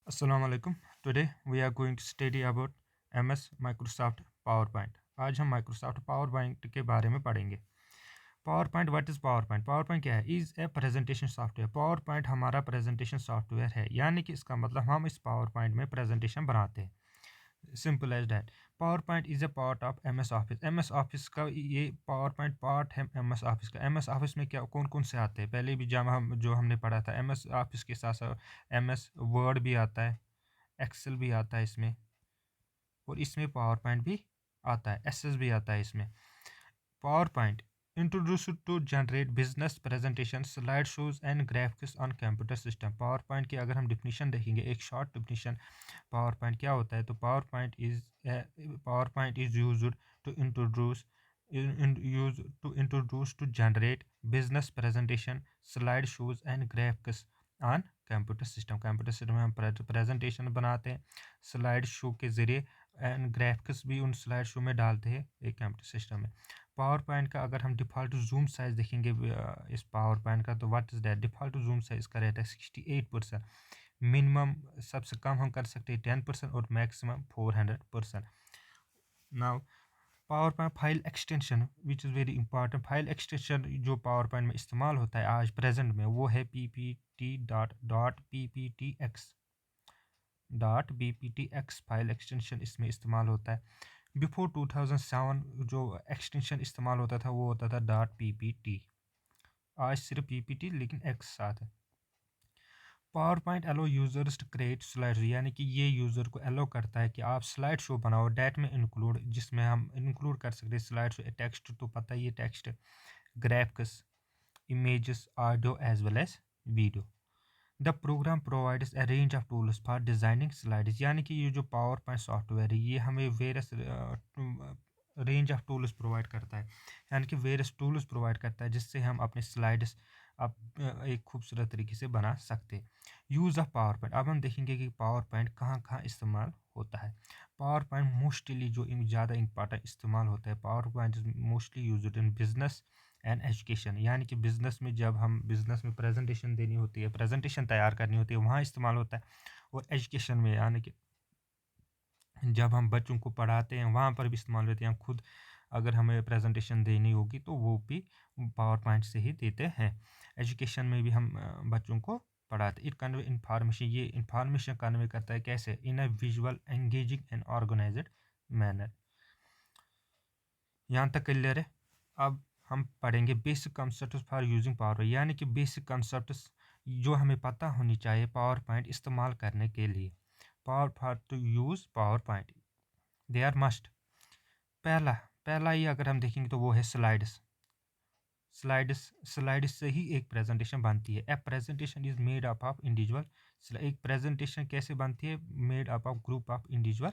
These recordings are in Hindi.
Assalamu alaikum. Today we are going to study about MS Microsoft PowerPoint. आज हम Microsoft PowerPoint के बारे में पढ़ेंगे. PowerPoint, what is PowerPoint? PowerPoint क्या है? Is a presentation software. PowerPoint हमारा presentation software है, यानी कि इसका मतलब हम इस PowerPoint में presentation बनाते हैं. Simple as that. PowerPoint is a part of M S Office. M S Office का ये पावर पॉइंट पार्ट है एम एस ऑफिस का. एम एस ऑफिस में क्या कौन कौन से आते हैं? पहले भी जब हम जो हमने पढ़ा था, एम एस ऑफिस के साथ साथ एम एस वर्ड भी आता है, एक्सेल भी आता है इसमें, और इसमें पावर पॉइंट भी आता है, एस एस भी आता है इसमें. PowerPoint introduce to generate business presentation, slide shows and graphics on computer system. PowerPoint की अगर हम डिफिनीशन देखेंगे, एक शॉर्ट डिफिनीशन पावर पॉइंट क्या होता है, तो PowerPoint is used to introduce to generate business presentation, slide shows and graphics on computer system में हम प्रेजेंटेशन बनाते हैं स्लाइड शो के ज़रिए, एंड ग्राफिक्स भी उन स्लाइड शो में डालते हैं एक कंप्यूटर सिस्टम में. पावर पॉइंट का अगर हम डिफ़ॉल्ट जूम साइज़ देखेंगे इस पावर पॉइंट का, तो what is that? Default zoom size का रहता है 68%. मिनिमम सबसे कम हम कर सकते हैं 10% और maximum 400%. Now power point file extension which is very important. File extension जो पावर पॉइंट में इस्तेमाल होता है आज प्रेजेंट में, वो है ppt.ppt.x फाइल एक्सटेंशन इसमें इस्तेमाल होता है. बिफोर 2007 जो एक्सटेंशन इस्तेमाल होता था वो होता था .ppt. आज सिर्फ ppt लेकिन x साथ है. PowerPoint allow users to create slide, यानी कि ये यूज़र को अलो करता है कि आप स्लाइड शो बनाओ डेट में इंक्लूड, जिसमें हम इंक्लूड कर सकते हैं स्लाइड शो. टेक्स्ट तो पता ही है, text, graphics, images, audio as well as video. The program provides a range of tools for designing slides. यानी कि ये जो पावर पॉइंट सॉफ्टवेयर है ये हमें various range of tools provide करता है, यानी कि वेरियस टूल्स प्रोवाइड करता है जिससे हम अपने स्लाइड्स एक खूबसूरत तरीके से बना सकते हैं. Use of power point. अब हम देखेंगे कि पावर पॉइंट कहाँ कहाँ इस्तेमाल होता है. पावर पॉइंट मोस्टली जो ज़्यादा इंपॉर्टेंट इस्तेमाल होता है, PowerPoint is mostly used in business and education. यानी कि बिज़नेस में जब हम बिज़नेस में प्रेजेंटेशन देनी होती है, प्रेजेंटेशन तैयार करनी होती है, वहाँ इस्तेमाल होता है. और एजुकेशन में यानी कि जब हम बच्चों को पढ़ाते हैं वहाँ पर भी इस्तेमाल होते हैं. हम खुद अगर हमें प्रेजेंटेशन देनी होगी तो वो भी पावर पॉइंट से ही देते हैं. एजुकेशन में भी हम बच्चों को पढ़ाते. इट कन्वे इंफॉर्मेशन, ये इंफॉर्मेशन कन्वे करता है कैसे? In a visual, engaging and organised manner. यहाँ तक क्लियर है. अब हम पढ़ेंगे basic concept for using PowerPoint, यानी कि बेसिक कंसेप्ट जो हमें पता होनी चाहिए पावर पॉइंट इस्तेमाल करने के लिए. Power for to use PowerPoint they are must. पहला पहला ही अगर हम देखेंगे तो वो है स्लाइड्स. स्लाइड्स से ही एक प्रेजेंटेशन बनती है. ए presentation is made up of individual. एक प्रेजेंटेशन कैसे बनती है? Made up of group of individual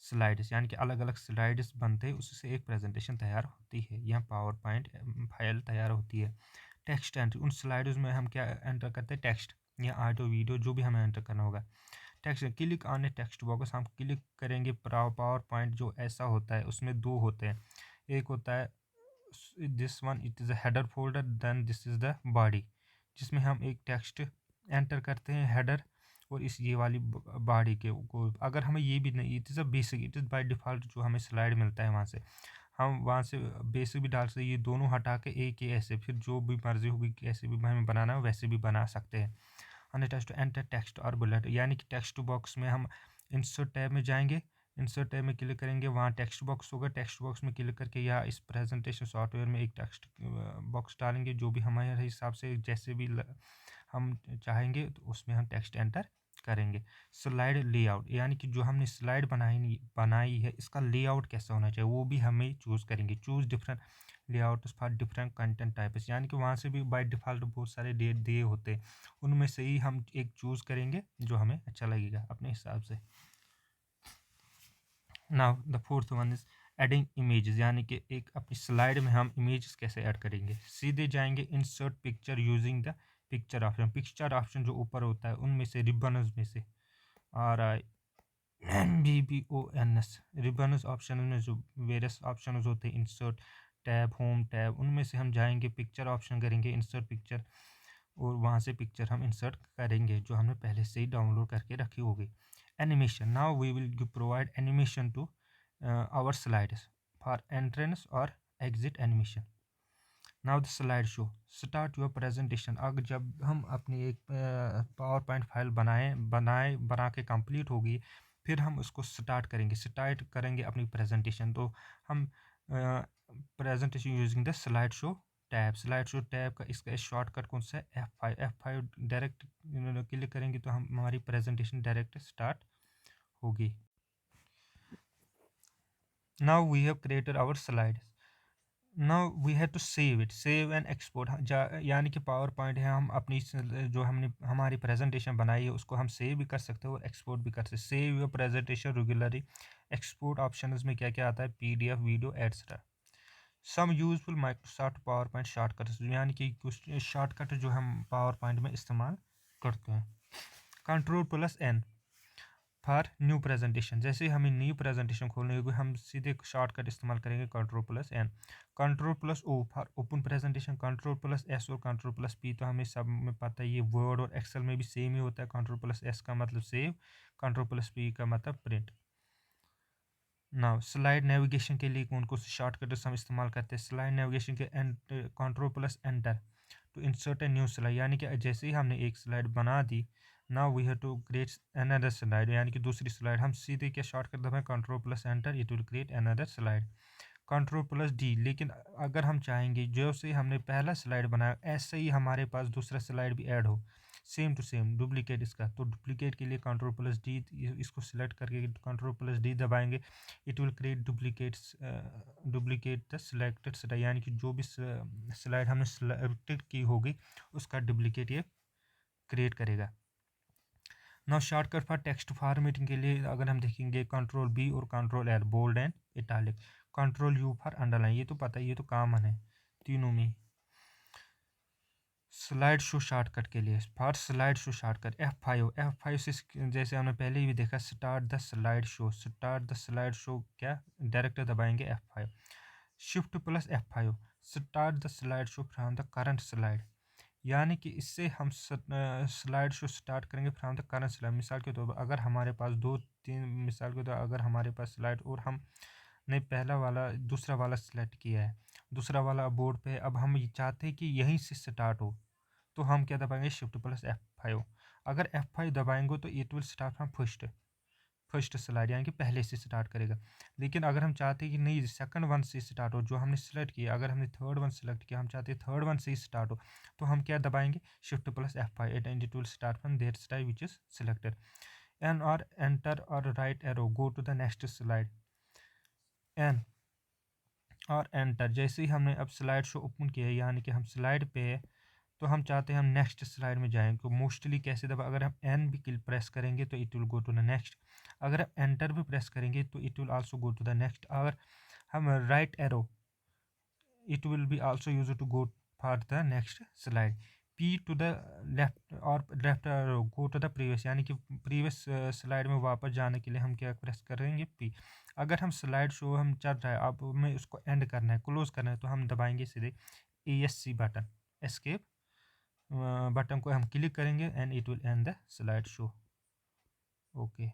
slides, यानी कि अलग अलग स्लाइड्स बनते हैं, उससे एक प्रेजेंटेशन तैयार होती है या पावर पॉइंट फाइल तैयार होती है. टेक्स्ट एंट्री, उन स्लाइड्स में हम क्या एंटर करते हैं? टेक्स्ट या ऑडियो वीडियो जो भी हमें एंटर करना होगा. Text, click on A text box, हम क्लिक करेंगे. पावर पॉइंट जो ऐसा होता है उसमें दो होते हैं. एक होता है this one, it is a header folder, then this is the body, जिसमें हम एक टेक्स्ट एंटर करते हैं हेडर, और इस ये वाली बॉडी के को अगर हमें ये भी नहीं, it is a basic, it is by default जो हमें स्लाइड मिलता है वहाँ से हम वहाँ से बेसिक भी डाल सकते हैं. ये दोनों हटा के एक ही ऐसे, फिर जो भी मर्ज़ी होगी कैसे भी हमें बनाना है वैसे भी बना सकते हैं. टेक्स्ट एंटर टेक्स्ट और बुलेट, यानी कि टेक्स्ट बॉक्स में हम इंसर्ट टैब में जाएंगे. इंसर्ट टैब में क्लिक करेंगे, वहाँ टेक्स्ट बॉक्स होगा. टेक्स्ट बॉक्स में क्लिक करके या इस प्रेजेंटेशन सॉफ्टवेयर में एक टेक्स्ट बॉक्स डालेंगे जो भी हमारे हिसाब से जैसे भी हम चाहेंगे तो उसमें हम टेक्स्ट एंटर करेंगे. स्लाइड लेआउट, यानी कि जो हमने स्लाइड बनाई है इसका लेआउट कैसा होना चाहिए वो भी हमें चूज़ करेंगे. Choose different layouts for different content types, यानी कि वहाँ से भी बाय डिफ़ॉल्ट बहुत सारे दिए होते हैं, उनमें से ही हम एक चूज़ करेंगे जो हमें अच्छा लगेगा अपने हिसाब से. Now the fourth one is adding images, यानी कि एक अपनी स्लाइड में हम इमेजेस कैसे ऐड करेंगे. सीधे जाएंगे insert picture using the picture option. Picture option जो ऊपर होता है उनमें से रिबन्स में से RIBBONS रिबन्स ऑप्शन में जो वेरियस ऑप्शन होते हैं, इंसर्ट टैब, होम टैब, उनमें से हम जाएंगे पिक्चर ऑप्शन करेंगे इंसर्ट पिक्चर. और वहाँ से पिक्चर हम इंसर्ट करेंगे जो हमने पहले से ही डाउनलोड करके रखी होगी। Animation, now we will provide animation to our slides for entrance और exit animation. Now the slide show, start your presentation. अब जब हम अपनी एक पावर पॉइंट फाइल बना के कंप्लीट होगी, फिर हम उसको स्टार्ट करेंगे अपनी प्रेजेंटेशन। तो हम presentation using the slide show tab. Slide show tab का इसका शॉर्टकट कौन सा है? F5 डायरेक्ट क्लिक करेंगे तो हमारी प्रेजेंटेशन डायरेक्ट स्टार्ट होगी। Now we have created our slide, now we have to save and export. यानी कि पावर पॉइंट है, हम अपनी जो हमने हमारी प्रेजेंटेशन बनाई है उसको हम सेव भी कर सकते हैं और एक्सपोर्ट भी कर सकते हैं। Save your presentation regularly. Export option में क्या क्या आता है? PDF, video, etcetera. Some useful Microsoft PowerPoint shortcut, यानी कि कुछ शॉर्टकट जो हम पावर पॉइंट में इस्तेमाल करते हैं। Ctrl+N for new presentation. जैसे ही हमें न्यू प्रेजेंटेशन खोलनी होगी हम सीधे शॉर्टकट इस्तेमाल करेंगे Ctrl+N। Ctrl+O for open presentation. Ctrl+S और Ctrl+P तो हमें सब में पता है, ये वर्ड और एक्सेल में भी सेम ही होता है। Ctrl+S का मतलब सेव, Ctrl+P का मतलब प्रिंट। नाउ स्लाइड नेविगेशन के लिए कौन कौन से शॉर्टकट्स हम इस्तेमाल करते हैं? स्लाइड नेविगेशन के Ctrl+Enter to insert a new slide, यानी कि जैसे ही हमने एक स्लाइड बना दी, now we have to create another slide, यानी कि दूसरी स्लाइड। हम सीधे क्या शॉर्टकट दबाएं? Ctrl+Enter, it will create another slide. Ctrl+D, लेकिन अगर हम चाहेंगे जो से हमने पहला स्लाइड बनाया ऐसे ही हमारे पास दूसरा स्लाइड भी ऐड हो, सेम टू सेम डुप्लीकेट इसका, तो डुप्लीकेट के लिए Ctrl+D, इसको सिलेक्ट करके Ctrl+D दबाएंगे, it will create duplicate the selected slide, यानी कि जो भी स्लाइड हमने सिलेक्टेड की होगी उसका डुप्लीकेट ये क्रिएट करेगा। Now shortcut for text formatting के लिए अगर हम देखेंगे Ctrl+B और Ctrl+L, bold and italic. Ctrl+U for underline, ये तो पता है, ये तो कॉमन है तीनों में। स्लाइड शो शॉर्टकट के लिए for slide show shortcut F5 से जैसे हमने पहले ही भी देखा, स्टार्ट द स्लाइड शो क्या डायरेक्ट दबाएंगे F5। Shift+F5 start the slide show from the current slide, यानी कि इससे हम स्लाइड शो स्टार्ट करेंगे फ्रॉम द करंट स्लाइड। मिसाल के तौर पर अगर हमारे पास मिसाल के तौर पर अगर हमारे पास स्लाइड और हमने पहला वाला दूसरा वाला सेलेक्ट किया है, दूसरा वाला बोर्ड पे, अब हम ये चाहते हैं कि यहीं से स्टार्ट हो, तो हम क्या दबाएंगे? Shift+F5। अगर F5 दबाएंगे तो it will start from first slide, यानी कि पहले से स्टार्ट करेगा। लेकिन अगर हम चाहते हैं कि नहीं सेकंड वन से स्टार्ट हो, जो हमने सेलेक्ट किया, अगर हमने थर्ड वन सेलेक्ट किया, हम चाहते हैं थर्ड वन से ही स्टार्ट हो, तो हम क्या दबाएंगे? Shift+F5 and it will start from there slide which is selected. N और एंटर और right arrow go to the next slide. N और एंटर, जैसे ही हमने अब स्लाइड शो ओपन किया, यानी कि हम स्लाइड पे है, तो हम चाहते हैं हम नेक्स्ट स्लाइड में जाएं, तो मोस्टली कैसे दबा, अगर हम एन भी प्रेस करेंगे तो it will go to the next. अगर हम एंटर भी प्रेस करेंगे तो it will also go to the next. अगर हम right arrow, it will be also use to go for the next slide. P to the left और left arrow go to the previous, यानी कि प्रीवियस स्लाइड में वापस जाने के लिए हम क्या प्रेस करेंगे? पी। अगर हम स्लाइड शो हम चल रहा है, अब हमें उसको एंड करना है, क्लोज करना है, तो हम दबाएंगे सीधे ESC बटन, एस्केप बटन को हम क्लिक करेंगे and it will and the slide show. Okay.